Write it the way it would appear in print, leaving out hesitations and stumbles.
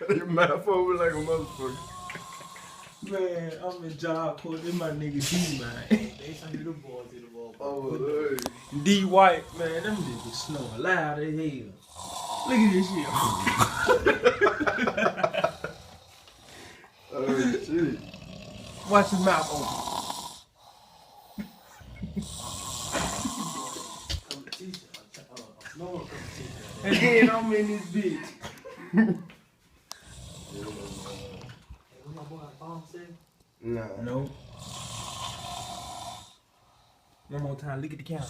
Your mouth over like a motherfucker. Man, I'm in job court. This my nigga D, man. They send you the boys to the ball. Oh, hey. D White, man, them niggas snoring loud as hell. Look at this shit. Oh, shit. Watch his mouth open. And then I'm in this bitch. Nah. No. One more time, look at the camera.